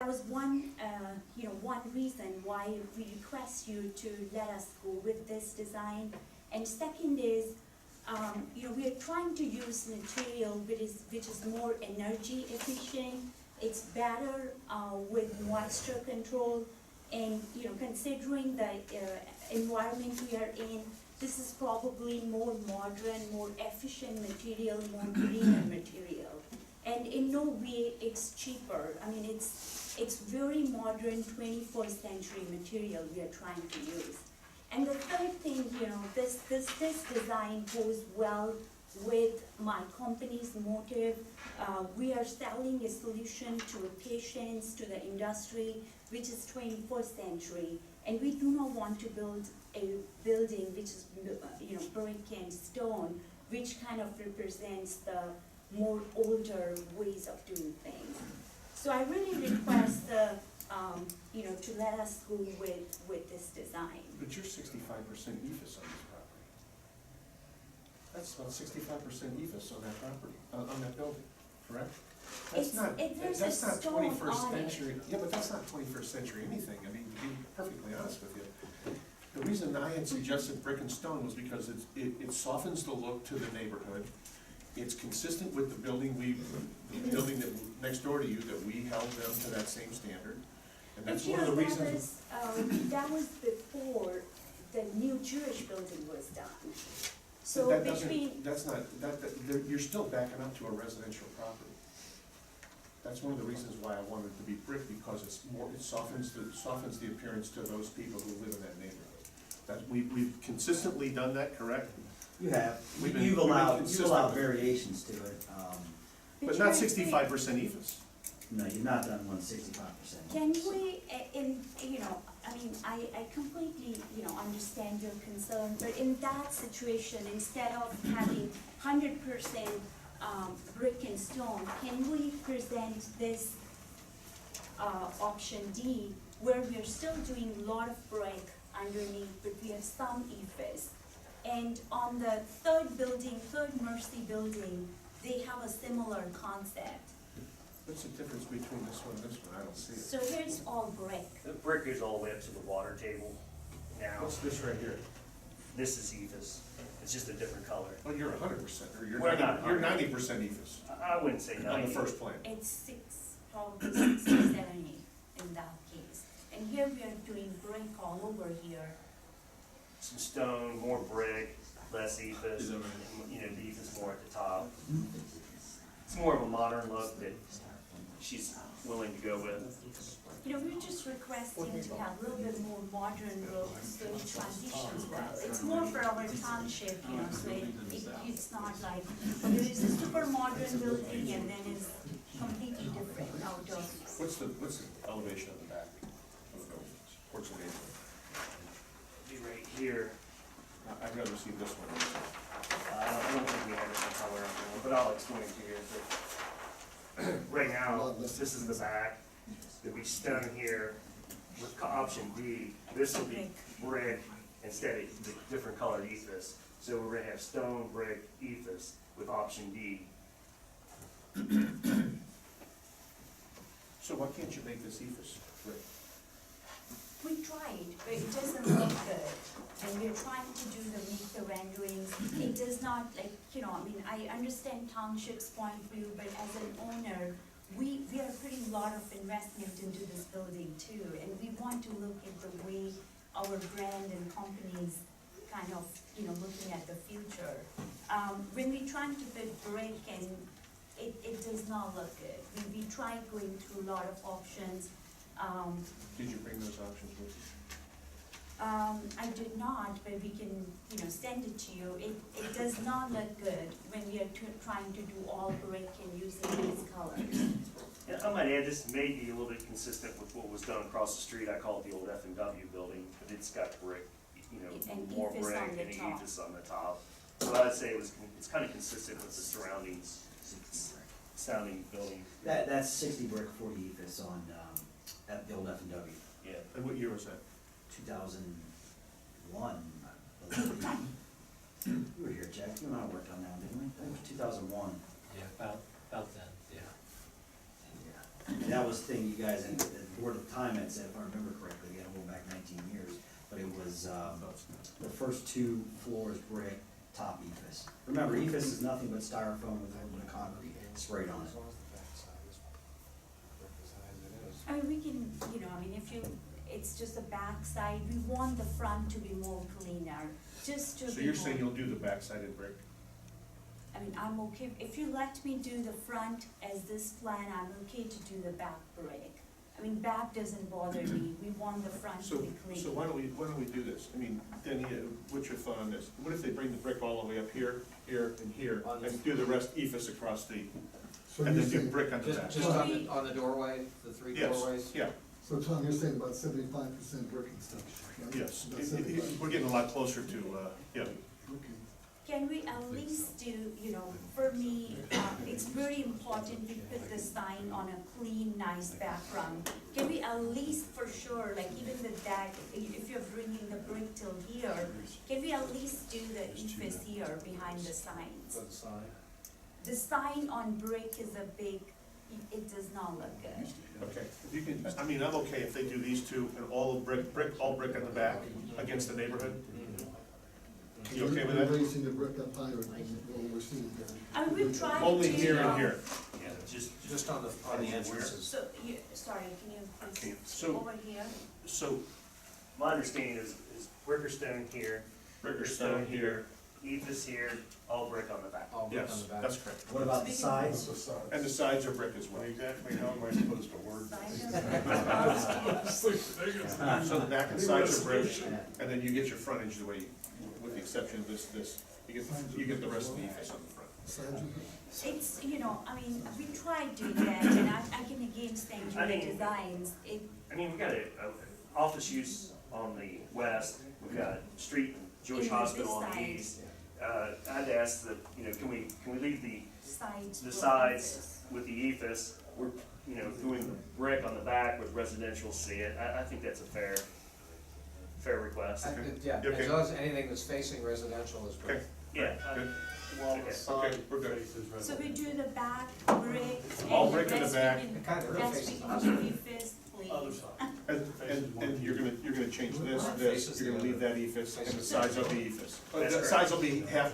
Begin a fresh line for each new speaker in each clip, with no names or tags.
was one, one reason why we request you to let us go with this design. And second is, we are trying to use material which is more energy efficient. It's better with moisture control, and considering the environment we are in, this is probably more modern, more efficient material, more greener material. And in no way it's cheaper. I mean, it's very modern 21st century material we are trying to use. And the third thing, this design goes well with my company's motive. We are selling a solution to patients, to the industry, which is 21st century. And we do not want to build a building which is, brick and stone, which kind of represents the more older ways of doing things. So I really request to let us go with this design.
But you're 65% EFIS on this property. That's about 65% EFIS on that property, on that building, correct? That's not 21st century. Yeah, but that's not 21st century anything. I mean, to be perfectly honest with you. The reason I had suggested brick and stone was because it softens the look to the neighborhood. It's consistent with the building that next door to you, that we held them to that same standard. And that's one of the reasons.
That was before the new Jewish building was done. So
you're still backing up to a residential property. That's one of the reasons why I wanted it to be brick, because it softens the appearance to those people who live in that neighborhood. We've consistently done that, correct?
You have. You've allowed variations to it.
But
not 65% EFIS.
No, you've not done 165%.
Can we, I completely, understand your concern, but in that situation, instead of having 100% brick and stone, can we present this option D, where we are still doing a lot of brick underneath, but we have some EFIS? And on the third Mercy building, they have a similar concept.
What's the difference between this one and this one? I don't see it.
So here's all brick.
The brick is all the way up to the water table now.
What's this right here?
This is EFIS. It's just a different color.
Well, you're 100%, or you're
We're not
90% EFIS
I wouldn't say 90.
on the first plan.
It's probably 60, 70 in that case. And here we are doing brick all over here.
Some stone, more brick, less EFIS. And, the EFIS more at the top. It's more of a modern look that she's willing to go with.
We're just requesting to have a little bit more modern look, so it transitions well. It's more for our township, so it's not like, there is a super modern building and then it's completely different outdoor.
What's the elevation of the back of the building? What's the name?
Be right here.
I'd rather see this one.
I don't think we have a color on that one, but I'll explain it to you. Right now, this is the back. There'll be stone here with option D. This will be brick instead of the different colored EFIS. So we're gonna have stone, brick, EFIS with option D.
So why can't you make this EFIS brick?
We tried, but it doesn't look good. And we're trying to make the renderings. It does not, I understand township's point of view, but as an owner, we are putting a lot of investment into this building too, and we want to look at the way our brand and companies kind of, looking at the future. When we trying to put brick, and it does not look good. We tried going through a lot of options.
Did you bring those options with you?
I did not, but we can, send it to you. It does not look good when we are trying to do all brick and using these colors.
Yeah, I might add, this may be a little bit consistent with what was done across the street. I call it the old F&W building, but it's got brick,
And
more
EFIS
brick
on the
and
top.
EFIS on the top. So I'd say it's kind of consistent with the surrounding building.
That's 60 brick, 40 EFIS on at the old F&W.
Yeah.
And what year was that?
2001, I believe. You were here, Jack. You and I worked on that, didn't we? I think 2001.
Yeah, about then, yeah.
And that was the thing you guys, and the board at the time had said, if I remember correctly, again, I'm going back 19 years, but it was, the first 2 floors brick, top ephes. Remember, ephes is nothing but styrofoam with a little bit of concrete sprayed on it.
I mean, we can, I mean, if you, it's just the back side, we want the front to be more cleaner, just to be
So you're
more-
saying you'll do the backside brick?
I mean, I'm okay, if you let me do the front as this plan, I'm okay to do the back brick. I mean, back doesn't bother me, we want the front to
So,
be clean.
so why don't we do this? I mean, Denny, what's your thought on this? What if they bring the brick all the way up here, here, and here, and do the rest ephes across the,
So
and
you're
then do
saying,
brick on the
Just,
back?
just on the doorway, the 3
Yes,
doorways?
yeah,
so Tom, you're saying about 75% brick and stuff, right?
yes.
About 75.
We're getting a lot closer to, yeah.
Okay.
Can we at least do, for me, it's very important we put the sign on a clean, nice background. Can we at least for sure, like even with that, if you're bringing the brick till here, can we at least do the ephes here behind the signs? The sign on brick is a big, it does not look good.
Okay, if you can, I mean, I'm okay if they do these 2 and all all brick on the back against the neighborhood. You okay with
You're
that?
raising the brick up higher than what we're seeing here.
I mean, we tried to.
Only here and here.
Yeah,
Just on the entrances.
So, sorry, can you please,
So-
over here?
So,
my understanding is brick or stone here,
brick or stone here,
ephes here, all brick on the back.
All brick on
yes,
the back.
that's correct.
What about the sides?
And the sides are brick as well.
Exactly, how am I supposed to word
Side
So the back and sides are brick, and then you get your frontage the way, with the exception of this, you get the rest of the ephes on the front.
Sides are brick?
It's, I mean, we tried doing that, and I can again send you
I
the
mean-
designs,
I mean, we got a office use on the west, we've got street and Jewish
In the
Hospital on the
side.
east. I'd ask that, can we leave the
sides.
the
for
sides
offices.
with the ephes? We're, doing the brick on the back with residential see it. I think that's a fair request.
Yeah,
Okay.
as long as anything that's facing residential is brick.
Okay.
Yeah.
Good.
Well,
Okay.
the side
we're good.
faces
So we
residential.
do the back, brick,
All
and the
brick in the
rest
back.
we can,
It kind of
rest we
faces
can
us.
do ephes, please.
Other side.
And you're gonna change this, you're gonna leave that ephes, and the sides will be ephes.
That's
The
correct.
sides will be half,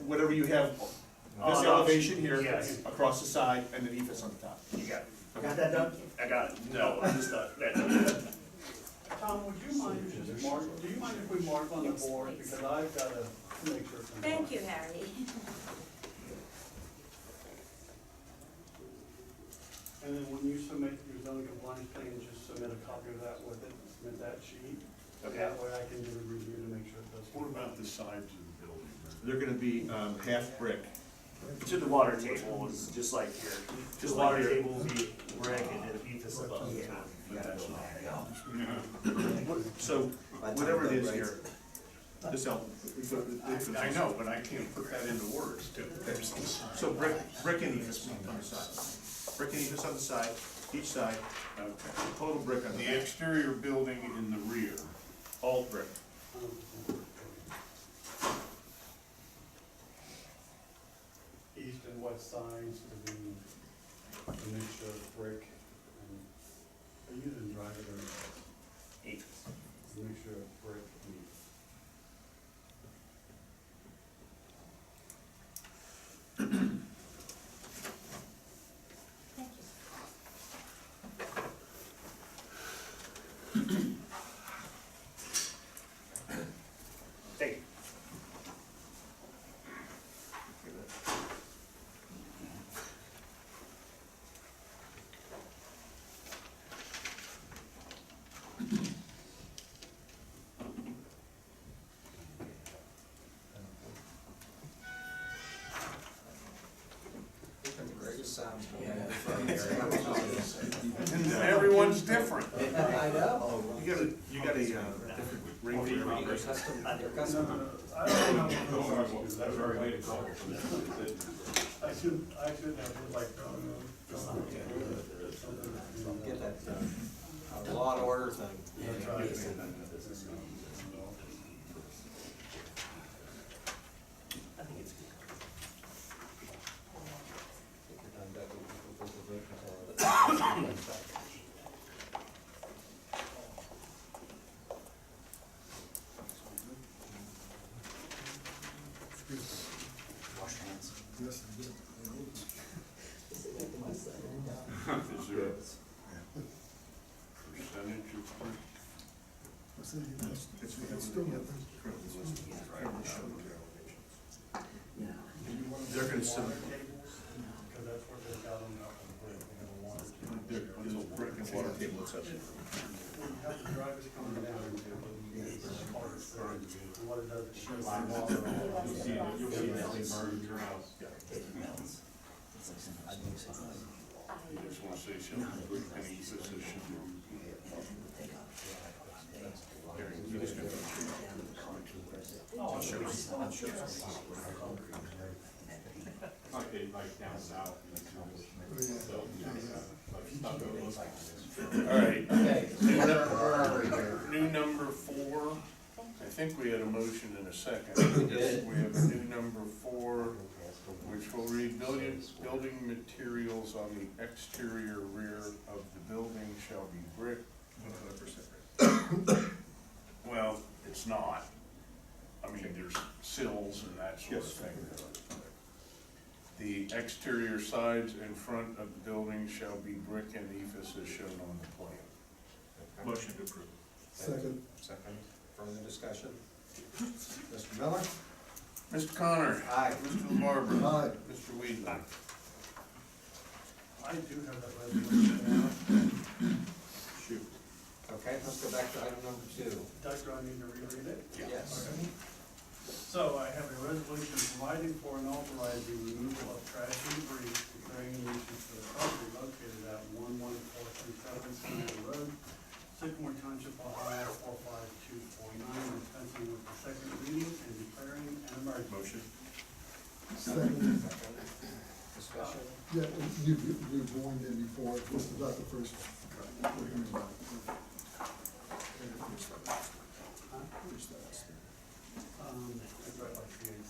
whatever you have, this
On
elevation here,
yes.
across the side, and then ephes on the top.
You got it.
Got that done?
I got it. No, I'm just not, that.
Tom, would you mind if just mark, do you mind if we mark on the
Yes,
board,
please.
because I've gotta make sure. it's in
Thank
line.
you, Harry.
And then when you submit your zoning compliance plan, just submit a copy of that with it, submit that sheet.
Okay.
That way I can do a review to make sure it does.
What about the sides of the building?
They're gonna be, half brick.
To the water table is just like here.
Just
The
like
water
here.
table will be brick and then ephes above.
So, whatever it is here, this
I know, but I can't put that into words too.
So brick and ephes on the side. Brick and ephes on the side, each side,
Okay.
total brick on the
The
back,
exterior building in the rear,
all brick.
East and west sides to be a mixture of brick and, are you using drive it or
Ephes.
a mixture of brick and?
Thank you.
Thank you.
The greatest sounds.
everyone's different.
I know.
You got a different ring for every
Your
person.
custom, your custom.
I don't know. That's very late to call. I should have like,
Get that law and order thing.
I think it's good.
If you're done, Doug, we'll put the vote until
city.
It's
still not there.
currently listed as currently shown on their elevations.
Yeah.
They're gonna send,
Because that's what they've got on top of the bridge, they have a water table.
there's a brick and water table that's up.
When you have the drivers coming down, it's hard to see. And what it does, it shows the water.
You'll see it,
you'll see that they burn your house.
It melts. It's like some, I think it's like.
You just wanna say something, brick and ethos, it should be.
Take off.
There, you just gotta change.
Oh,
I'll show you. I'll show you.
Like down south. So,
All right,
okay, where are we here?
new number 4, I think we had a motion in a second.
We did.
We have a new number 4, which will read, building materials on the exterior rear of the building shall be brick.
100%
Well, it's not. I mean, there's sills and that sort of thing. The exterior sides and front of the building shall be brick and ephes as shown on the plan.
Motion to approve.
Second.
Second, further discussion? Mr. Miller?
Mr. Connor?
Aye.
Mr. LaBarbera?
Aye.
Mr. Weedman?
I do have that resolution now.
Shoot.
Okay, let's go back to item number 2.
Doug, do I need to reread it?
Yes.
Okay. So I have a resolution providing for and authorizing removal of trash and debris, declaring nuisance for the property located at 11437 Sycamore Road, Sycamore Township, Ohio 45249, dispensing with the second reading and declaring an emergency.
Motion?
Second.
Second, discussion?
Yeah, you've warned them before, this is not the first. We're hearing about it.
It's right by CAC.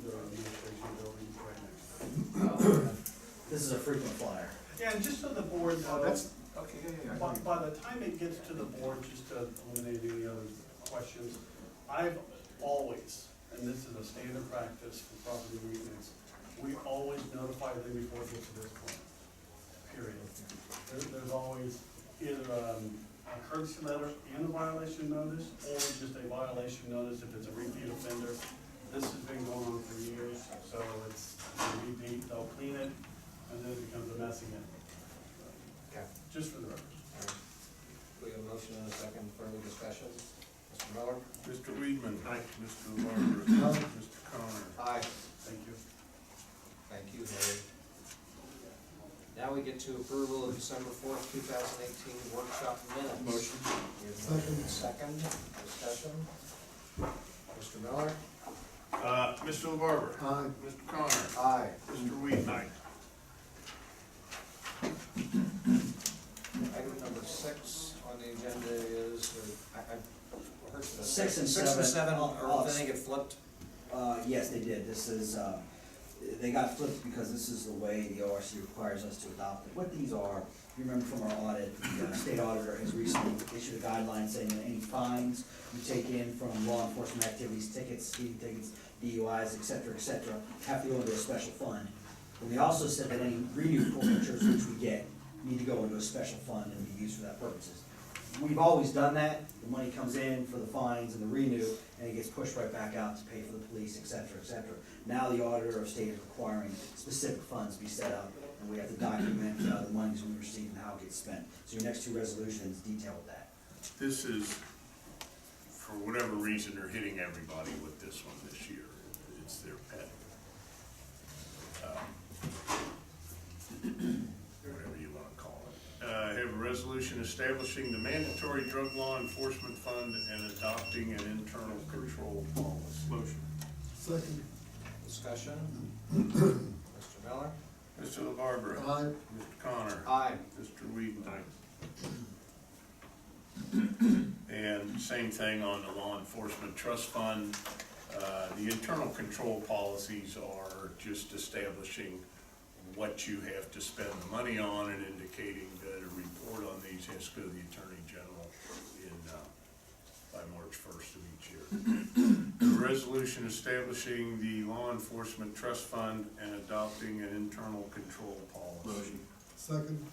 The administration building right next to it.
This is a frequent flyer.
Yeah, and just so the board knows,
Okay, yeah.
by the time it gets to the board, just to eliminate any other questions, I've always, and this is a standard practice for property maintenance, we always notify them before it gets to this point, period. There's always either a courtesy letter and a violation notice, or just a violation notice if it's a repeat offender. This has been going on for years, so it's a repeat, they'll clean it, and then it becomes a mess again.
Okay.
Just for the record.
We have a motion and a second, further discussion? Mr. Miller?
Mr. Weedman? Aye. Mr. LaBarbera?
Aye.
Mr. Connor?
Aye.
Thank you.
Thank you, Harry. Now we get to approval of December 4th, 2018 workshop minutes.
Motion?
We have a second, discussion? Mr. Miller?
Mr. LaBarbera?
Aye.
Mr. Connor?
Aye.
Mr. Weedman?
Item number 6 on the agenda is, I heard the
6 and
6 and 7,
I'll-
or did they get flipped?
Yes, they did. This is, they got flipped because this is the way the ORC requires us to adopt it. What these are, you remember from our audit, the state auditor has recently issued a guideline saying that any fines you take in from law enforcement activities, tickets, speeding tickets, DUIs, et cetera, have to go into a special fund. And they also said that any renew forfeitures which we get need to go into a special fund and be used for that purposes. We've always done that. The money comes in for the fines and the renew, and it gets pushed right back out to pay for the police, et cetera, et cetera. Now the auditor of state is requiring specific funds be set up, and we have to document the monies we receive and how it gets spent. So your next 2 resolutions detail that.
This is, for whatever reason, they're hitting everybody with this one this year. It's their pet. Whatever you want to call it. I have a resolution establishing the mandatory drug law enforcement fund and adopting an internal control policy. Motion.
Second.
Discussion? Mr. Miller?
Mr. LaBarbera?
Aye.
Mr. Connor?
Aye.
Mr. Weedman? And same thing on the law enforcement trust fund. The internal control policies are just establishing what you have to spend the money on and indicating that a report on these has to go to the Attorney General by March 1st of each year. The resolution establishing the law enforcement trust fund and adopting an internal control policy.
Second.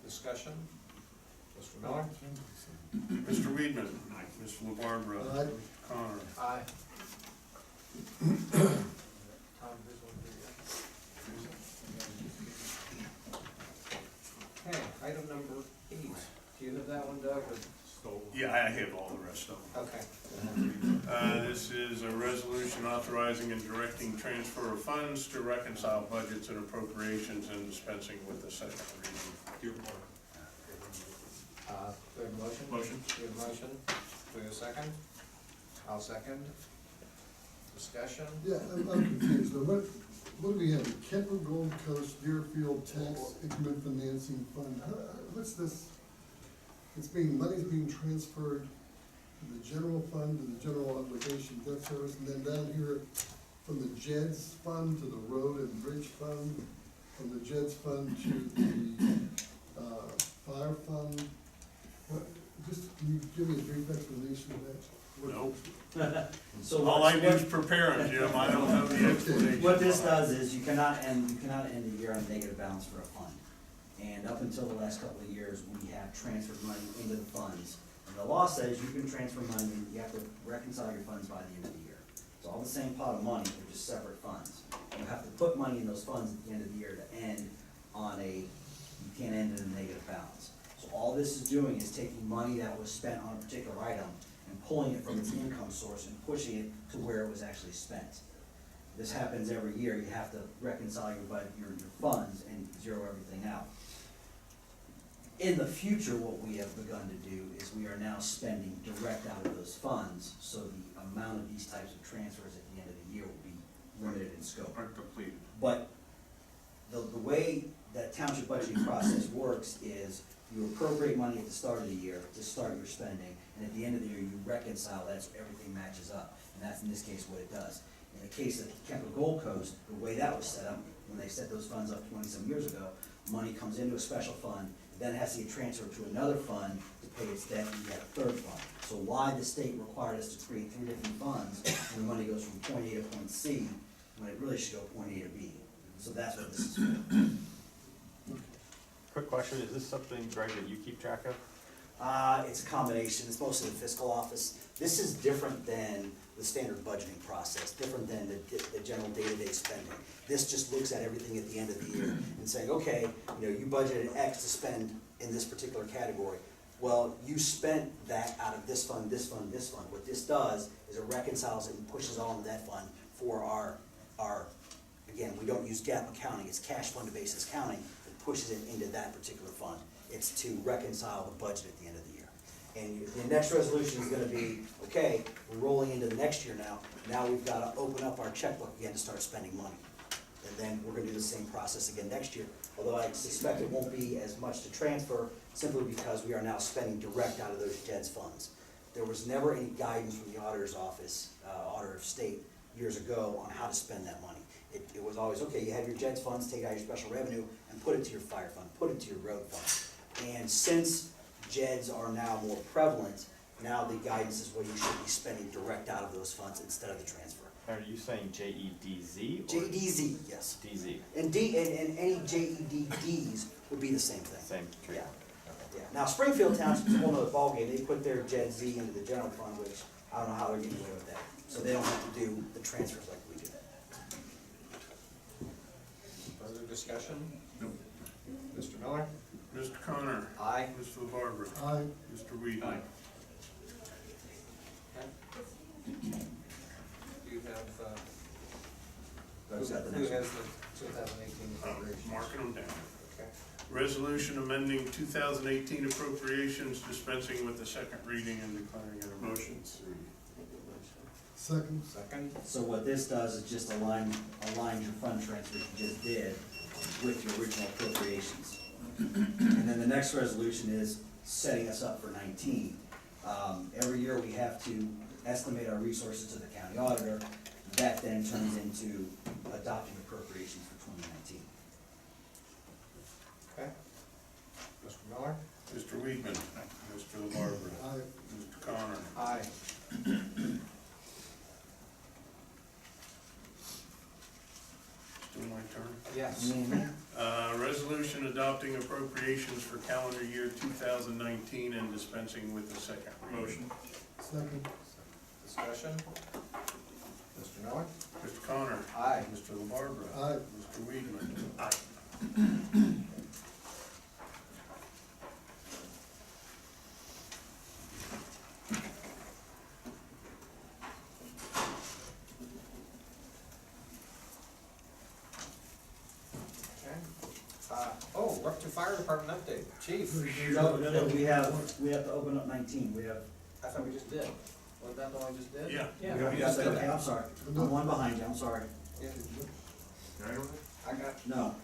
Discussion? Mr. Miller?
Mr. Weedman. Mr. LaBarbera.
Aye.
Connor.
Aye. Tom, here's one for you. Okay, item number 8. Do you have that one, Doug, or?
Yeah, I have all the rest of them.
Okay.
This is a resolution authorizing and directing transfer of funds to reconcile budgets and appropriations and dispensing with the second reading.
Do we have a motion?
Motion.
Do we have a motion? Do we have a second? I'll second. Discussion?
Yeah, I'm confused. Now, what do we have? The Kemper Gold Coast Deerfield Tax Increment Financing Fund. What's this? Money's being transferred to the general fund, to the general obligation debt service, and then down here from the JEDS fund to the road and bridge fund, from the JEDS fund to the, fire fund. What, just, can you give me a brief explanation of that?
Nope.
So
All I do is prepare them, Jim, I don't have the explanation.
What this does is you cannot end the year on a negative balance for a fund. And up until the last couple of years, we have transferred money into the funds. And the law says you can transfer money, you have to reconcile your funds by the end of the year. It's all the same pot of money, they're just separate funds. You have to put money in those funds at the end of the year to end on you can't end in a negative balance. So all this is doing is taking money that was spent on a particular item and pulling it from its income source and pushing it to where it was actually spent. This happens every year, you have to reconcile your funds and zero everything out. In the future, what we have begun to do is we are now spending direct out of those funds, so the amount of these types of transfers at the end of the year will be limited in scope.
Are completed.
But the way that township budgeting process works is you appropriate money at the start of the year to start your spending, and at the end of the year, you reconcile that so everything matches up. And that's in this case what it does. In the case of Kemper Gold Coast, the way that was set up, when they set those funds up 20-some years ago, money comes into a special fund, then it has to get transferred to another fund to pay its debt, and you have a third fund. So why the state required us to create 3 different funds, when the money goes from point A to point C, when it really should go point A to B. So that's what this is for.
Quick question, is this something, Greg, that you keep track of?
It's a combination, it's mostly the fiscal office. This is different than the standard budgeting process, different than the general day-to-day spending. This just looks at everything at the end of the year and saying, okay, you budgeted X to spend in this particular category. Well, you spent that out of this fund, this fund, this fund. What this does is it reconciles it and pushes all into that fund for our, again, we don't use GAAP accounting, it's cash fund basis accounting. It pushes it into that particular fund. It's to reconcile the budget at the end of the year. And the next resolution is gonna be, okay, we're rolling into the next year now. Now we've gotta open up our checkbook again to start spending money. And then we're gonna do the same process again next year. Although I suspect it won't be as much to transfer, simply because we are now spending direct out of those JEDS funds. There was never any guidance from the auditor's office, auditor of state, years ago on how to spend that money. It was always, okay, you have your JEDS funds, take out your special revenue and put it to your fire fund, put it to your road fund. And since JEDS are now more prevalent, now the guidance is, well, you should be spending direct out of those funds instead of the transfer.
Are you saying JEDZ? or
JEDZ, yes.
DZ?
And any JEDDs would be the same thing.
Same tree.
Yeah. Yeah. Now Springfield Township is a whole nother ballgame. They put their JEDZ into the general fund, which I don't know how they're getting away with that. So they don't have to do the transfers like we do.
Further discussion? Mr. Miller?
Mr. Connor.
Aye.
Mr. LaBarbera.
Aye.
Mr. Weedman.
Okay. You have,
Who's got the
who
next one?
has the 2018 appropriations?
Marking them down.
Okay.
Resolution amending 2018 appropriations, dispensing with the second reading and declaring an emergency.
Second.
Second?
So what this does is just aligns your fund transfers you just did with your original appropriations. And then the next resolution is setting us up for 19. Every year we have to estimate our resources to the county auditor. That then turns into adopting appropriations for 2019.
Okay. Mr. Miller?
Mr. Weedman. Mr. LaBarbera.
Aye.
Mr. Connor.
Aye.
Still my turn.
Yes.
Resolution resolution adopting appropriations for calendar year 2019 and dispensing with the second reading.
Motion.
Second.
Discussion? Mr. Miller?
Mr. Connor?
Aye.
Mr. LaBarbera?
Aye.
Mr. Weedman?
Okay. Oh, we're up to fire department update. Chief?
No, we have to open up 19, we have.
I thought we just did. Wasn't that the one we just did?
Yeah.
we got that. Okay, I'm sorry, I'm one behind you, I'm sorry.
Yeah. I got,
No,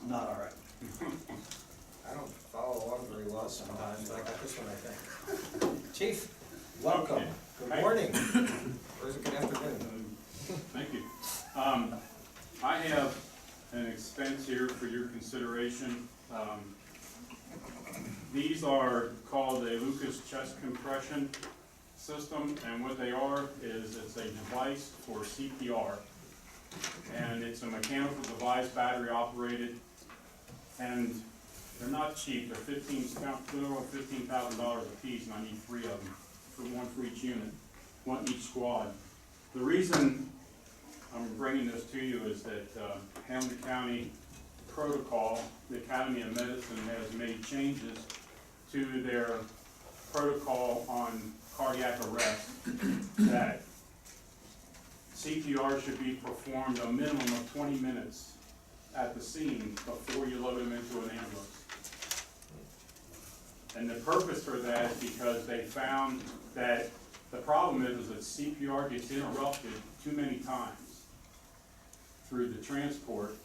not all right.
I don't follow along very well sometimes, but I got this one, I think. Chief, welcome. Good morning. Or is it good afternoon?
Thank you. I have an expense here for your consideration. These are called a Lucas chest compression system, and what they are is it's a device for CPR. And it's a mechanical device, battery operated, and they're not cheap. They're $15,000 a piece, and I need 3 of them, one for each unit, one each squad. The reason I'm bringing this to you is that Hamilton County protocol, the Academy of Medicine has made changes to their protocol on cardiac arrest, that CPR should be performed a minimum of 20 minutes at the scene before you load them into an ambulance. And the purpose for that is because they found that the problem is that CPR gets interrupted too many times through the transport.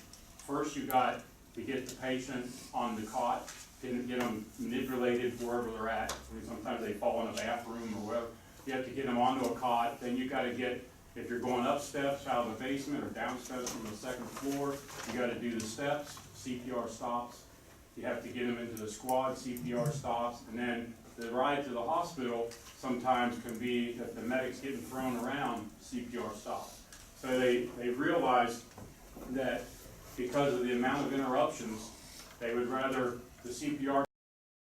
First, you got to get the patient on the cot, get them manipulated wherever they're at. I mean, sometimes they fall in a bathroom or wherever. You have to get them onto a cot. Then you got to get, if you're going up steps out of the basement or down steps from the second floor, you got to do the steps, CPR stops. You have to get them into the squad, CPR stops, and then the ride to the hospital sometimes can be, if the medic's getting thrown around, CPR stops. So they realized that because of the amount of interruptions, they would rather the CPR